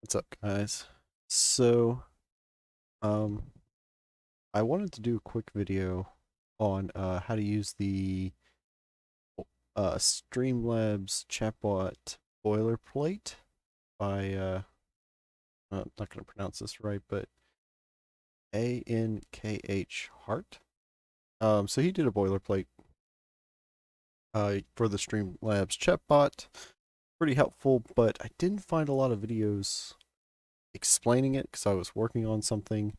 What's up, guys? So, um, I wanted to do a quick video on how to use the Streamlabs Chatbot boilerplate by I'm not going to pronounce this right, but ANKH Hart. So he did a boilerplate for the Streamlabs Chatbot. Pretty helpful, but I didn't find a lot of videos explaining it because I was working on something.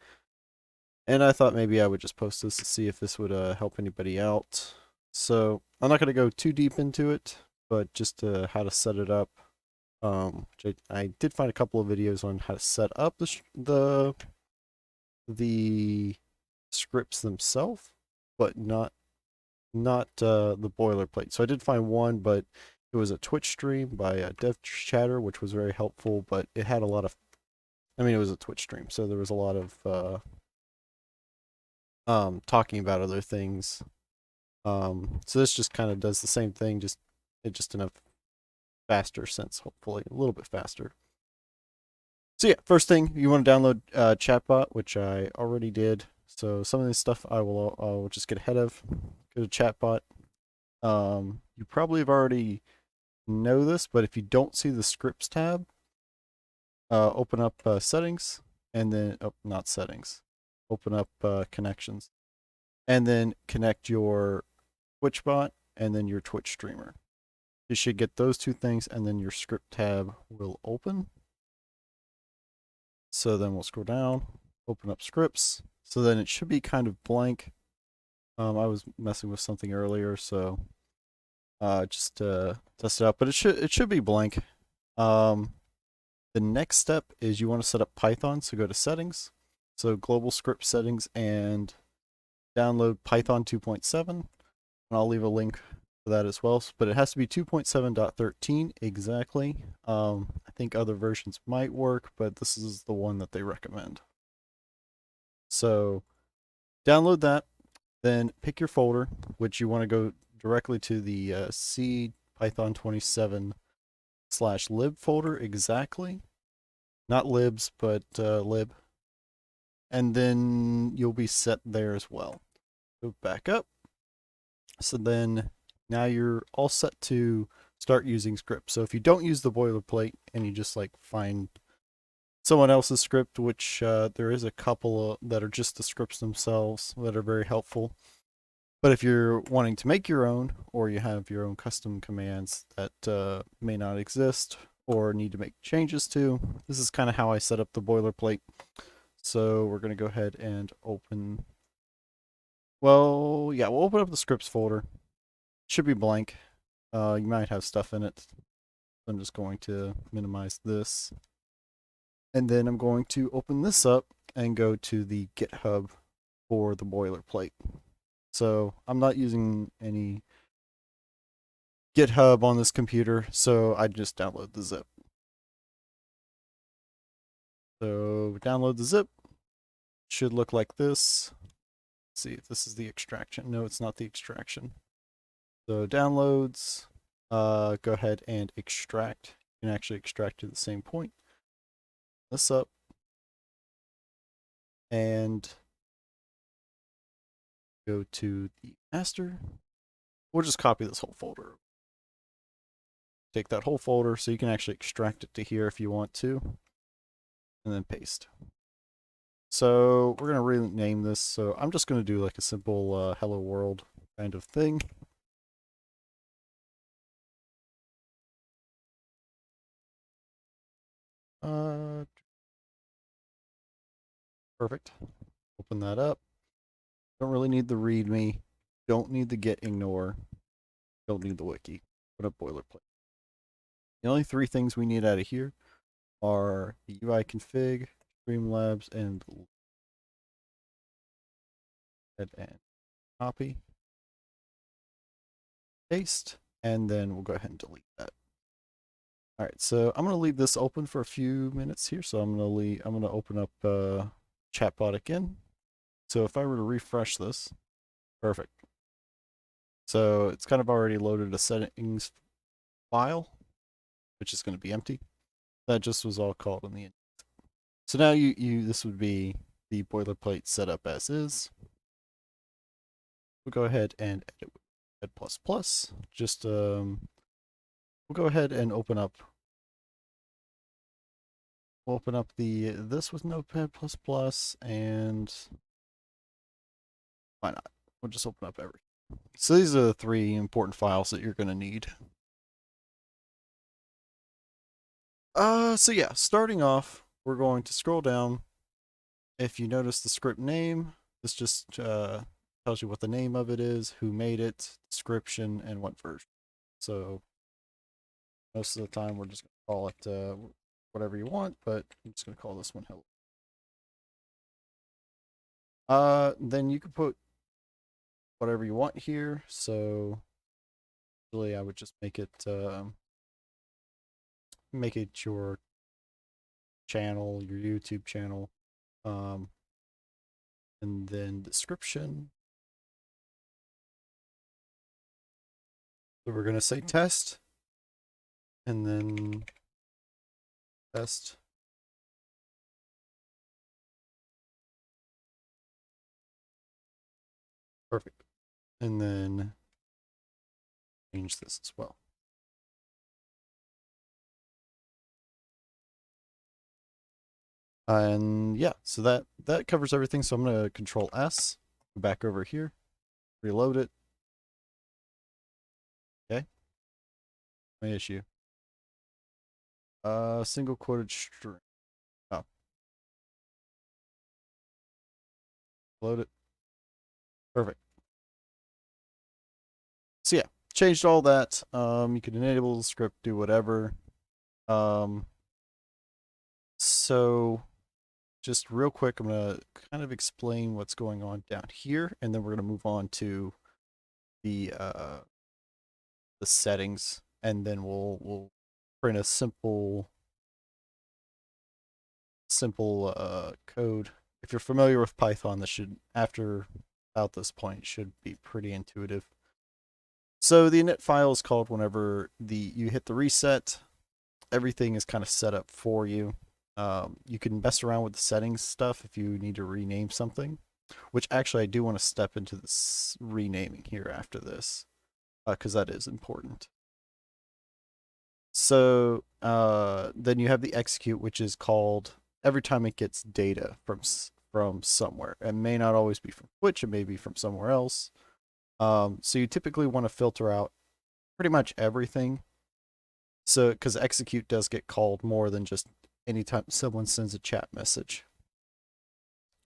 And I thought maybe I would just post this to see if this would help anybody out. So I'm not going to go too deep into it, but just how to set it up. I did find a couple of videos on how to set up the scripts themselves, but not the boilerplate. So I did find one, but it was a Twitch stream by DevChatter, which was very helpful. But it had a lot of, I mean, it was a Twitch stream, so there was a lot of talking about other things. So this just kind of does the same thing, just in a faster sense, hopefully a little bit faster. So yeah, first thing you want to download Chatbot, which I already did. So some of this stuff I'll just get ahead of. Go to Chatbot. You probably have already know this, but if you don't see the scripts tab, open up settings, and then not settings. Open up connections, and then connect your Twitch bot and then your Twitch streamer. You should get those two things, and then your script tab will open. So then we'll scroll down, open up scripts. So then it should be kind of blank. I was messing with something earlier, so just test it out. But it should be blank. The next step is you want to set up Python. So go to settings. So global script settings and download Python 2.7. And I'll leave a link for that as well. But it has to be 2.7.13 exactly. I think other versions might work, but this is the one that they recommend. So download that, then pick your folder, which you want to go directly to the C Python 27/lib folder exactly. Not libs, but lib. And then you'll be set there as well. Go back up. So then now you're all set to start using scripts. So if you don't use the boilerplate and you just like find someone else's script, which there is a couple that are just the scripts themselves that are very helpful. But if you're wanting to make your own, or you have your own custom commands that may not exist or need to make changes to, this is kind of how I set up the boilerplate. So we're going to go ahead and open, well, yeah, we'll open up the scripts folder. Should be blank. You might have stuff in it. I'm just going to minimize this. And then I'm going to open this up and go to the GitHub for the boilerplate. So I'm not using any GitHub on this computer, so I just download the zip. So download the zip. Should look like this. Let's see if this is the extraction. No, it's not the extraction. So downloads, go ahead and extract. You can actually extract to the same point. This up. And go to the master. We'll just copy this whole folder. Take that whole folder so you can actually extract it to here if you want to. And then paste. So we're going to rename this. So I'm just going to do like a simple hello world kind of thing. Perfect. Open that up. Don't really need the readme. Don't need the get ignore. Don't need the wiki. Put up boilerplate. The only three things we need out of here are the UI config, Streamlabs, and copy, paste, and then we'll go ahead and delete that. All right, so I'm going to leave this open for a few minutes here. So I'm going to open up Chatbot again. So if I were to refresh this, perfect. So it's kind of already loaded a settings file, which is going to be empty. That just was all called in the end. So now this would be the boilerplate setup as is. We'll go ahead and edit with plus plus. Just we'll go ahead and open up the this with Notepad plus plus, and why not? We'll just open up everything. So these are the 3 important files that you're going to need. So yeah, starting off, we're going to scroll down. If you notice the script name, this just tells you what the name of it is, who made it, description, and what version. So most of the time, we're just going to call it whatever you want, but I'm just going to call this one hello. Then you can put whatever you want here. So really, I would just make it your channel, your YouTube channel, and then description. So we're gonna say test, and then test. Perfect. And then change this as well. And yeah, so that covers everything. So I'm gonna Control S, go back over here, reload it. Okay. My issue. Single quoted string. Oh. Load it. Perfect. So yeah, changed all that. You can enable the script, do whatever. So just real quick, I'm gonna kind of explain what's going on down here, and then we're gonna move on to the settings, and then we'll print a simple code. If you're familiar with Python, this should about this point should be pretty intuitive. So the init file is called whenever you hit the reset. Everything is kind of set up for you. You can mess around with the settings stuff if you need to rename something, which actually I do want to step into this renaming here after this, because that is important. So then you have the execute, which is called every time it gets data from somewhere. It may not always be from Twitch, it may be from somewhere else. So you typically want to filter out pretty much everything. So, because execute does get called more than just anytime someone sends a chat message.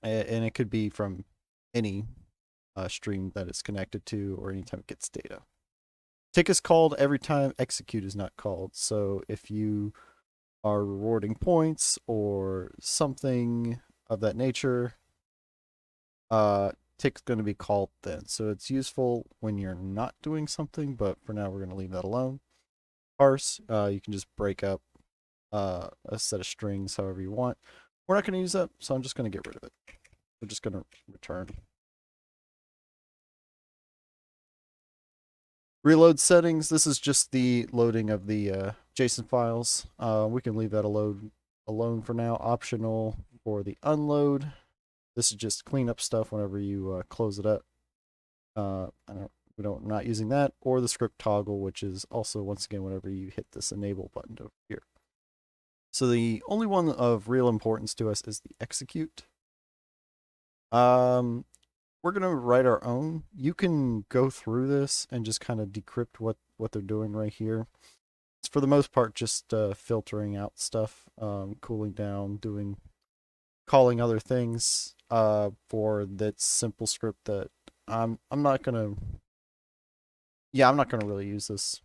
And it could be from any stream that it's connected to, or anytime it gets data. Tick is called every time execute is not called. So if you are rewarding points or something of that nature, tick's going to be called then. So it's useful when you're not doing something, but for now we're going to leave that alone. Parse, you can just break up a set of strings however you want. We're not going to use that, so I'm just going to get rid of it. We're just going to return. Reload settings, this is just the loading of the JSON files. We can leave that alone for now. Optional for the unload. This is just cleanup stuff whenever you close it up. We're not using that, or the script toggle, which is also, once again, whenever you hit this enable button over here. So the only one of real importance to us is the execute. We're going to write our own. You can go through this and just kind of decrypt what they're doing right here. It's for the most part just filtering out stuff, cooling down, calling other things for that simple script that I'm not gonna really use this.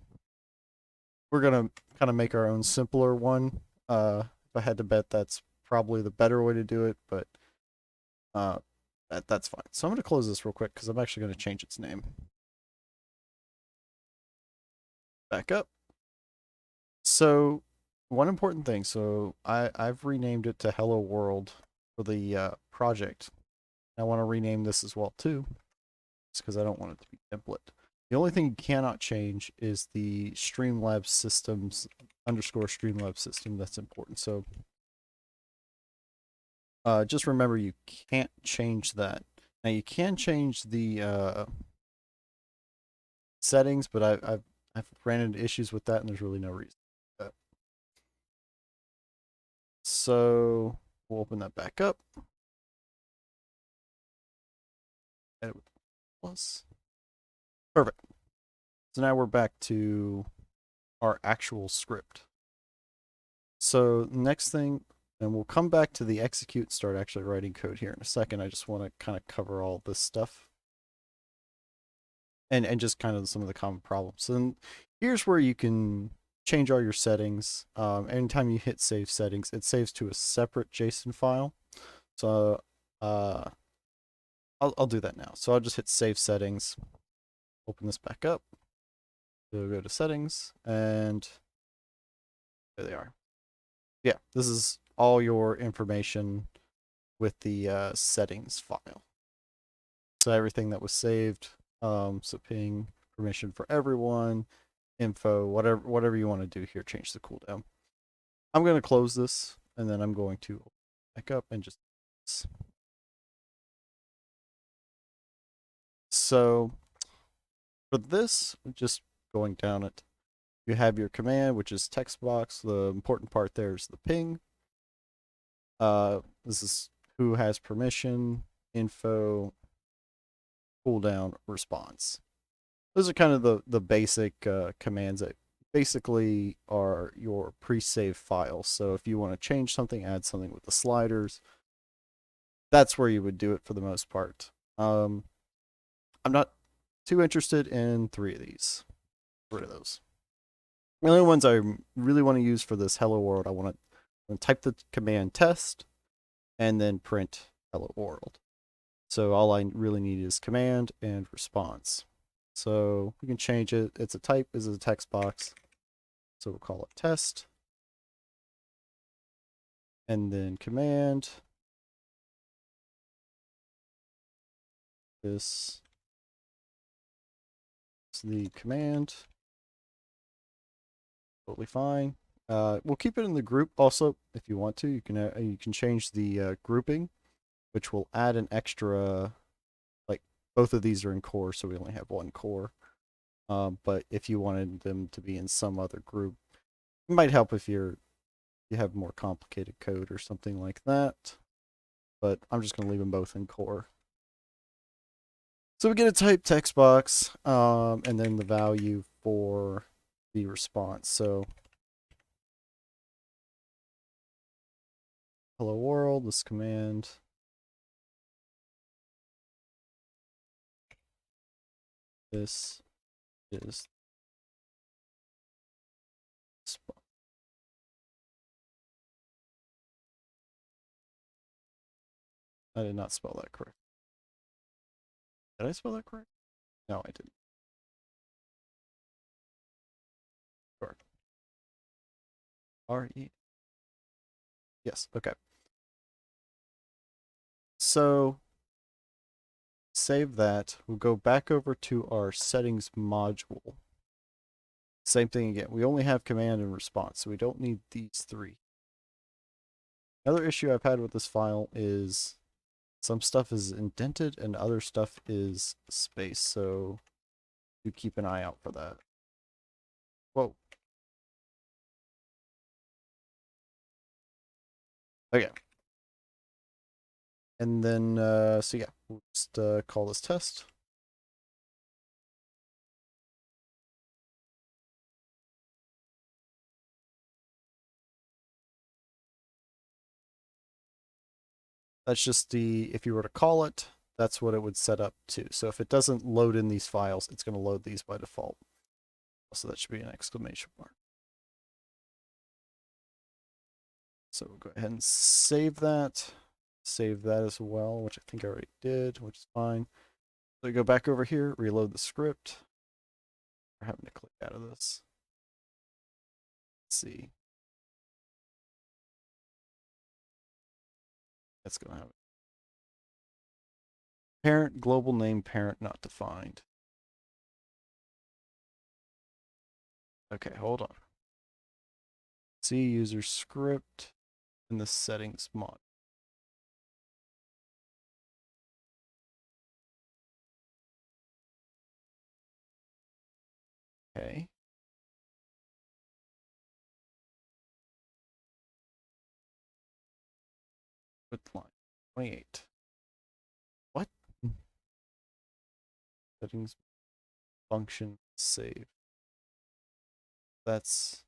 We're gonna kind of make our own simpler one. If I had to bet, that's probably the better way to do it, but that's fine. So I'm gonna close this real quick because I'm actually gonna change its name. Back up. So one important thing. So I've renamed it to Hello World for the project. I want to rename this as well too, just because I don't want it to be template. The only thing you cannot change is the Streamlabs systems underscore Streamlabs system. That's important. So just remember you can't change that. Now you can change the settings, but I've ran into issues with that, and there's really no reason for that. So we'll open that back up. Edit with plus. Perfect. So now we're back to our actual script. So next thing, and we'll come back to the execute, start actually writing code here in a second. I just want to kind of cover all this stuff. And just kind of some of the common problems. So then here's where you can change all your settings. Anytime you hit save settings, it saves to a separate JSON file. So I'll do that now. So I'll just hit save settings, open this back up. So go to settings, and there they are. Yeah, this is all your information with the settings file. So everything that was saved. So ping, permission for everyone, info, whatever you want to do here, change the cooldown. I'm going to close this, and then I'm going to back up and just. So for this, just going down it, you have your command, which is text box. The important part there is the ping. This is who has permission, info, cooldown, response. Those are kind of the basic commands that basically are your pre-save files. So if you want to change something, add something with the sliders, that's where you would do it for the most part. I'm not too interested in 3 of these. Get rid of those. The only ones I really want to use for this hello world, I want to type the command test and then print hello world. So all I really need is command and response. So we can change it. It's a type, is a text box. So we'll call it test. And then command. This is the command. Totally fine. We'll keep it in the group also if you want to. You can change the grouping, which will add an extra. Like both of these are in core, so we only have one core. But if you wanted them to be in some other group, it might help if you have more complicated code or something like that. But I'm just going to leave them both in core. So we get a type text box, and then the value for the response. So hello world, this command. This is I did not spell that correct. Did I spell that correct? No, I didn't. Sure. R-E. Yes, okay. So save that. We'll go back over to our settings module. Same thing again. We only have command and response, so we don't need these 3. Another issue I've had with this file is some stuff is indented and other stuff is space, so you keep an eye out for that. Whoa. Okay. And then, so yeah, we'll just call this test. That's just if you were to call it, that's what it would set up to. So if it doesn't load in these files, it's going to load these by default. So that should be an exclamation mark. So we'll go ahead and save that as well, which I think I already did, which is fine. So we go back over here, reload the script. We're having to click out of this. Let's see. That's going to have it. Parent, global name, parent not defined. Okay, hold on. C user script in the settings mod. Okay. Width line 28. What? Settings function save. That's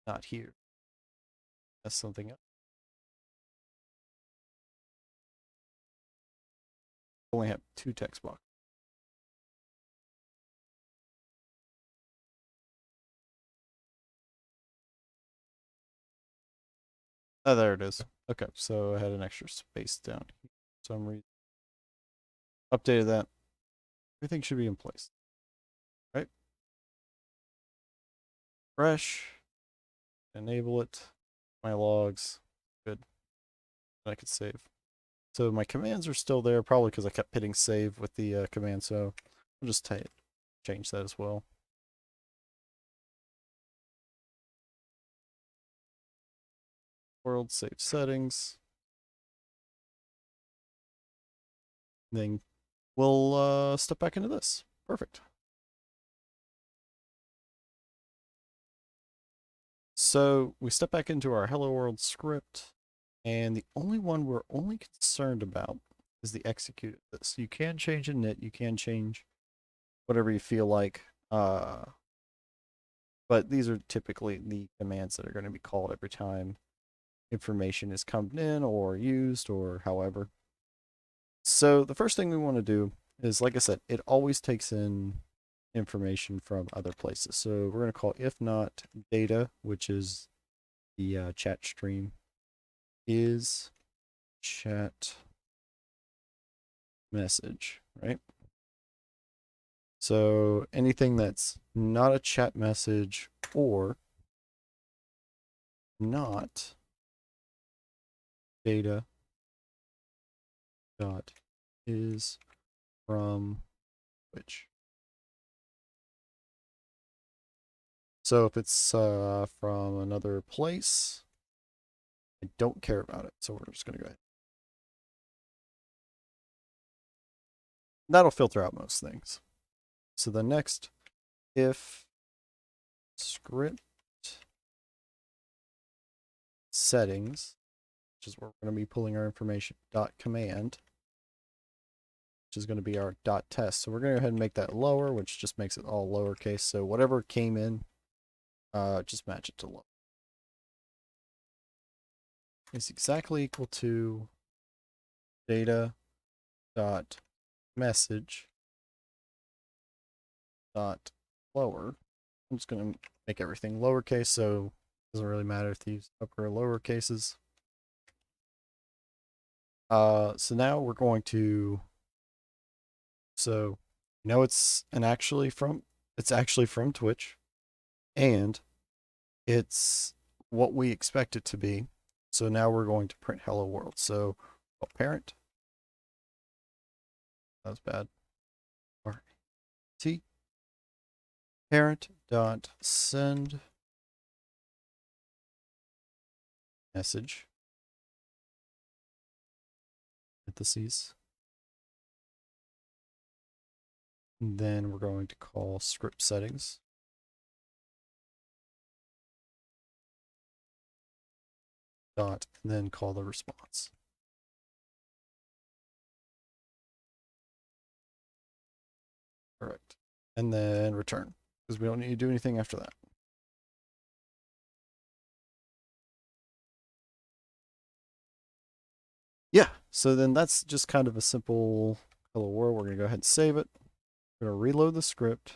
not here. That's something else. Only have 2 text boxes. Oh, there it is. Okay, so I had an extra space down here for some reason. Updated that. Everything should be in place. Right? Fresh. Enable it. My logs. Good. I could save. So my commands are still there, probably because I kept hitting save with the command, so I'll just change that as well. World save settings. Then we'll step back into this. Perfect. So we step back into our Hello World script, and the only one we're only concerned about is the execute of this. You can change init, you can change whatever you feel like, but these are typically the commands that are going to be called every time information is come in or used or however. So the first thing we want to do is, like I said, it always takes in information from other places. So we're going to call if not data, which is the chat stream, is chat message, right? So anything that's not a chat message or not data dot is from which. So if it's from another place, I don't care about it. So we're just going to go ahead. That'll filter out most things. So the next, if script settings, which is where we're going to be pulling our information, dot command, which is going to be our dot test. So we're going to go ahead and make that lower, which just makes it all lowercase. So whatever came in, just match it to low. Is exactly equal to data dot message dot lower. I'm just going to make everything lowercase, so it doesn't really matter if you use upper or lower cases. So now we're going to, so you know it's actually from Twitch, and it's what we expect it to be. So now we're going to print hello world. So parent, that was bad. T parent dot send message parentheses. And then we're going to call script settings dot, and then call the response. Correct. And then return, because we don't need to do anything after that. Yeah, so then that's just kind of a simple hello world. We're going to go ahead and save it. We're going to reload the script.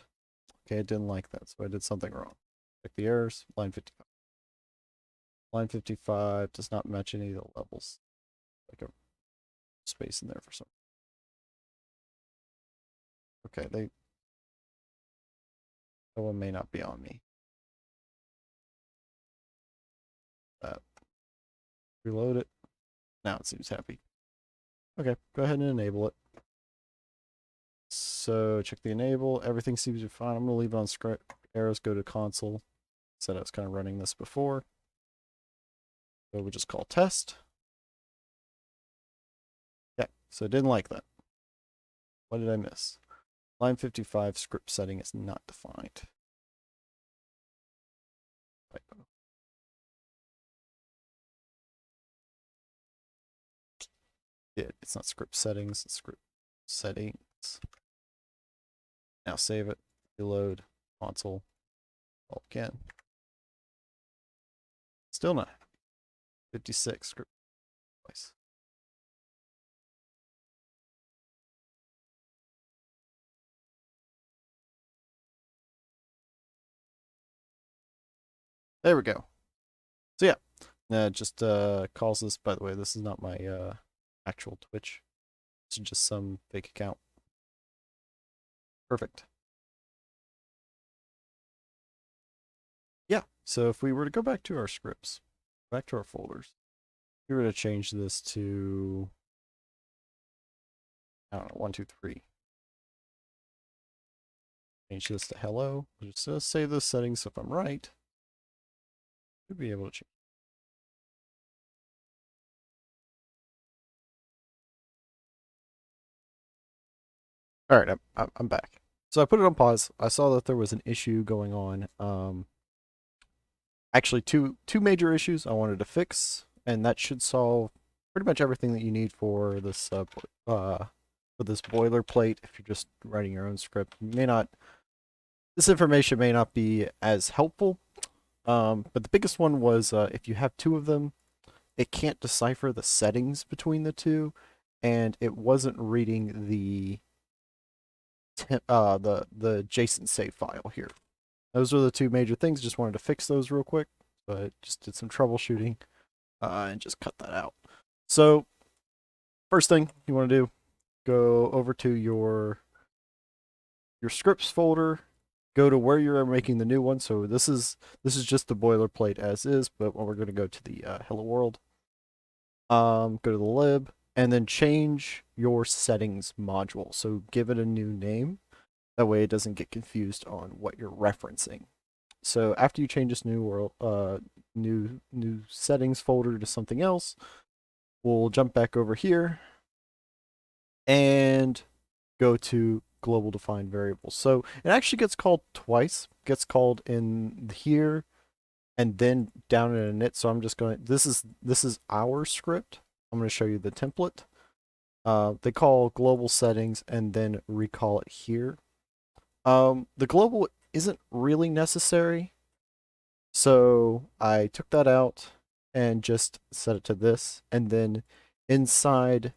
Okay, it didn't like that, so I did something wrong. Check the errors, line 55. Line 55 does not match any of the levels. Like a space in there for some. Okay, that one may not be on me. Reload it. Now it seems happy. Okay, go ahead and enable it. So check the enable. Everything seems to be fine. I'm going to leave it on script. Arrows go to console. Said I was kind of running this before. So we'll just call test. Okay, so it didn't like that. What did I miss? Line 55 script setting is not defined. Typo. It's not script settings, it's script settings. Now save it, reload, console, all again. Still not. 56 script twice. There we go. So yeah, it just calls this, by the way, this is not my actual Twitch. This is just some fake account. Perfect. Yeah, so if we were to go back to our scripts, back to our folders, we were to change this to, I don't know, 1, 2, 3. Change this to hello. We'll just save those settings, so if I'm right, we'll be able to change. All right, I'm back. So I put it on pause. I saw that there was an issue going on. Actually, two major issues I wanted to fix, and that should solve pretty much everything that you need for this boilerplate. If you're just writing your own script, this information may not be as helpful. But the biggest one was if you have two of them, it can't decipher the settings between the two, and it wasn't reading the JSON save file here. Those are the two major things. Just wanted to fix those real quick. But just did some troubleshooting and just cut that out. So first thing you want to do, go over to your scripts folder, go to where you're making the new one. So this is just the boilerplate as is, but we're going to go to the hello world. Go to the lib and then change your settings module. So give it a new name. That way it doesn't get confused on what you're referencing. So after you change this new settings folder to something else, we'll jump back over here and go to global defined variables. So it actually gets called twice. It gets called in here and then down in init. So I'm just going. This is our script. I'm going to show you the template. They call global settings and then recall it here. The global isn't really necessary, so I took that out and just set it to this, and then inside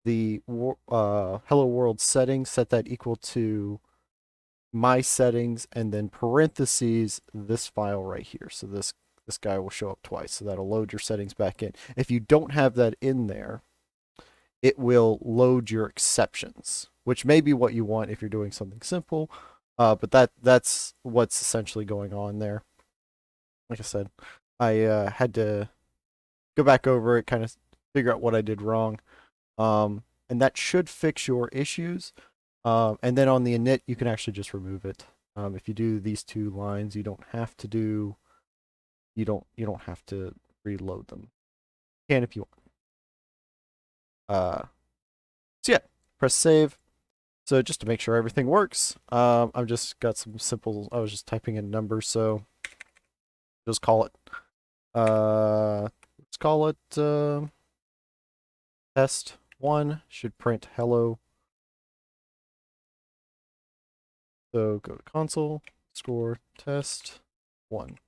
the hello world settings, set that equal to my settings, and then parentheses this file right here. So this guy will show up twice, so that'll load your settings back in. If you don't have that in there, it will load your exceptions, which may be what you want if you're doing something simple, but that's what's essentially going on there. Like I said, I had to go back over it, kind of figure out what I did wrong, and that should fix your issues. And then on the init, you can actually just remove it. If you do these two lines, you don't have to reload them. You can if you want. So yeah, press save. So just to make sure everything works, I've just got some simple, I was just typing in numbers, so just call it, let's call it test 1, should print hello. So go to console, score test 1.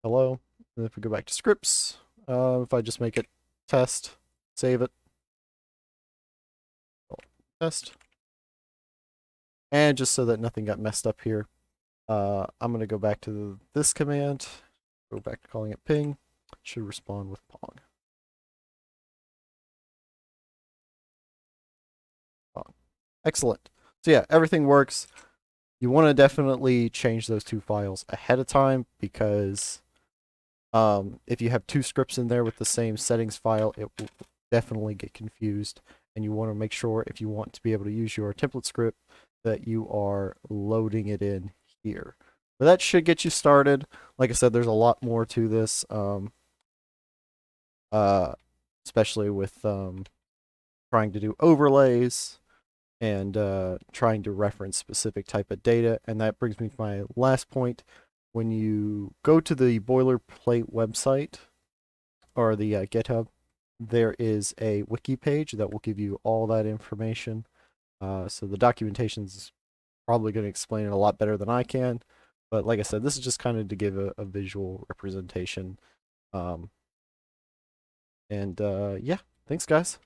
Hello. And if we go back to scripts, if I just make it test, save it, test. And just so that nothing got messed up here, I'm going to go back to this command, go back to calling it ping, it should respond with pong. Pong. Excellent. So yeah, everything works. You want to definitely change those two files ahead of time, because if you have two scripts in there with the same settings file, it will definitely get confused. And you want to make sure, if you want to be able to use your template script, that you are loading it in here. But that should get you started. Like I said, there's a lot more to this, uh, especially with trying to do overlays and trying to reference specific type of data. And that brings me to my last point. When you go to the boilerplate website or the GitHub, there is a wiki page that will give you all that information. So the documentation is probably going to explain it a lot better than I can. But like I said, this is just kind of to give a visual representation. Yeah, thanks guys.